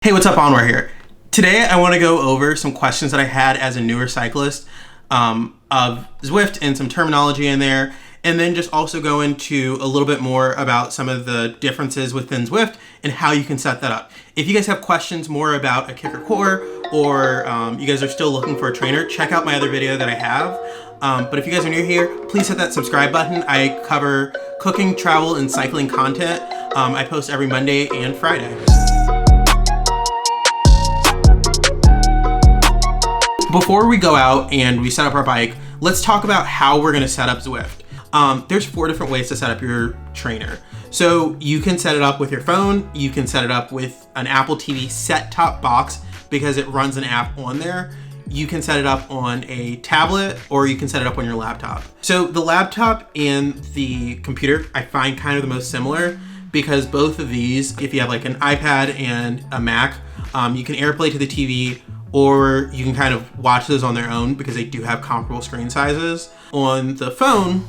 Hey, what's up, Anwar here. Today I want to go over some questions that I had as a newer cyclist of Zwift and some terminology in there, and then just also go into a little bit more about some of the differences within Zwift and how you can set that up. If you guys have questions more about a kicker core or you guys are still looking for a trainer, check out my other video that I have. But if you guys are new here, please hit that subscribe button. I cover cooking, travel, and cycling content. I post every Monday and Friday. Before we go out and we set up our bike, let's talk about how we're gonna set up Zwift. There's 4 different ways to set up your trainer. So you can set it up with your phone, you can set it up with an Apple TV set-top box because it runs an app on there. You can set it up on a tablet or you can set it up on your laptop. So the laptop and the computer I find kind of the most similar because both of these, if you have like an iPad and a Mac, you can AirPlay to the TV, or you can kind of watch those on their own because they do have comparable screen sizes. On the phone,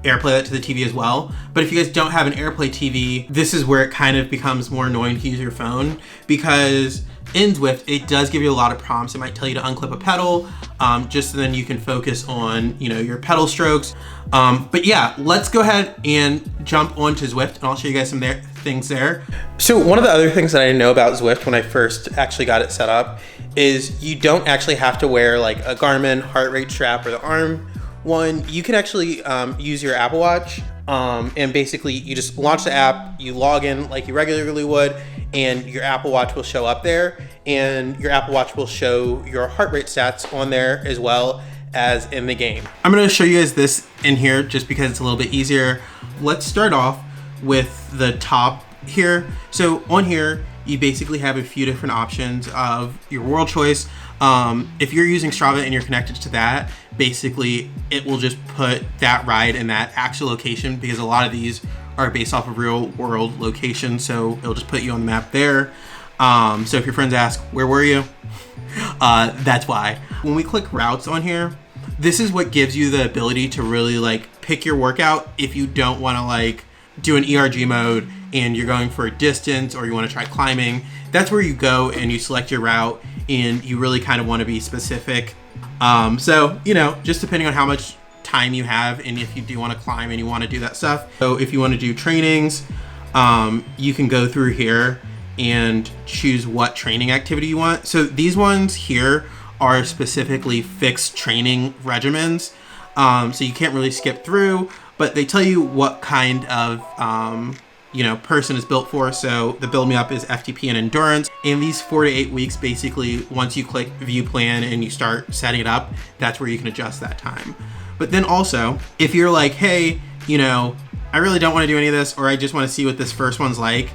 AirPlay that to the TV as well. But if you guys don't have an AirPlay TV, this is where it kind of becomes more annoying to use your phone because in Zwift, it does give you a lot of prompts. It might tell you to unclip a pedal, just so then you can focus on, your pedal strokes. But yeah, let's go ahead and jump onto Zwift and I'll show you guys some things there. So one of the other things that I didn't know about Zwift when I first actually got it set up is you don't actually have to wear like a Garmin heart rate strap or the arm one. You can actually use your Apple Watch and basically you just launch the app, you log in like you regularly would, and your Apple Watch will show up there, and your Apple Watch will show your heart rate stats on there as well as in the game. I'm gonna show you guys this in here just because it's a little bit easier. Let's start off with the top here. So on here, you basically have a few different options of your world choice. If you're using Strava and you're connected to that, basically it will just put that ride in that actual location because a lot of these are based off of real world locations. So it'll just put you on the map there. So if your friends ask, where were you? That's why. When we click routes on here, this is what gives you the ability to really like pick your workout if you don't want to like do an ERG mode and you're going for a distance or you want to try climbing. That's where you go and you select your route and you really kind of want to be specific. So, just depending on how much time you have and if you do want to climb and you want to do that stuff. So if you want to do trainings, you can go through here and choose what training activity you want. So these ones here are specifically fixed training regimens. So you can't really skip through, but they tell you what kind of person is built for. So the Build Me Up is FTP and endurance. And these 4 to 8 weeks, basically, once you click view plan and you start setting it up, that's where you can adjust that time. But then also, if you're like, hey, I really don't want to do any of this, or I just want to see what this first one's like,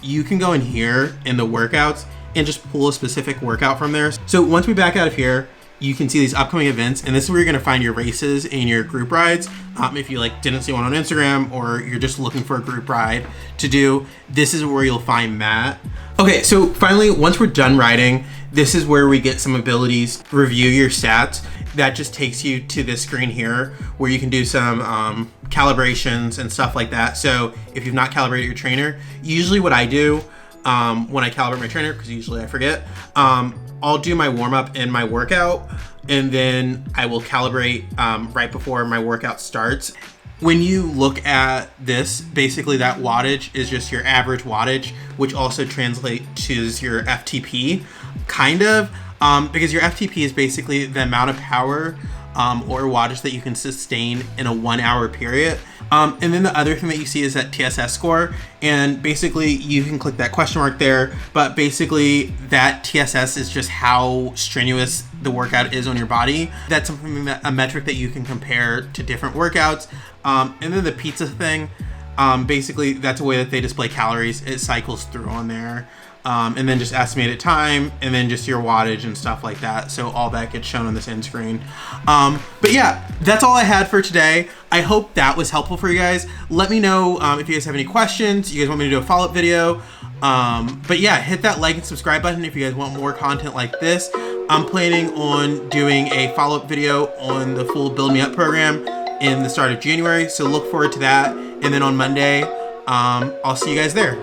you can go in here in the workouts and just pull a specific workout from there. So once we back out of here, you can see these upcoming events, and this is where you're gonna find your races and your group rides. If you didn't see one on Instagram or you're just looking for a group ride to do, this is where you'll find that. Okay, so finally, once we're done riding, this is where we get some abilities, review your stats. That just takes you to this screen here where you can do some calibrations and stuff like that. So if you've not calibrated your trainer, usually what I do when I calibrate my trainer, because usually I forget, I'll do my warm up and my workout, and then I will calibrate right before my workout starts. When you look at this, basically that wattage is just your average wattage, which also translates to your FTP, kind of, because your FTP is basically the amount of power or wattage that you can sustain in a 1 hour period. And then the other thing that you see is that TSS score, and basically you can click that question mark there, but basically that TSS is just how strenuous the workout is on your body. That's something a metric that you can compare to different workouts. And then the pizza thing, basically that's a way that they display calories. It cycles through on there. And then just estimated time, and then just your wattage and stuff like that. So all that gets shown on this end screen. But yeah, that's all I had for today. I hope that was helpful for you guys. Let me know if you guys have any questions. You guys want me to do a follow-up video. But yeah, hit that like and subscribe button if you guys want more content like this. I'm planning on doing a follow-up video on the full Build Me Up program in the start of January. So look forward to that. And then on Monday, I'll see you guys there.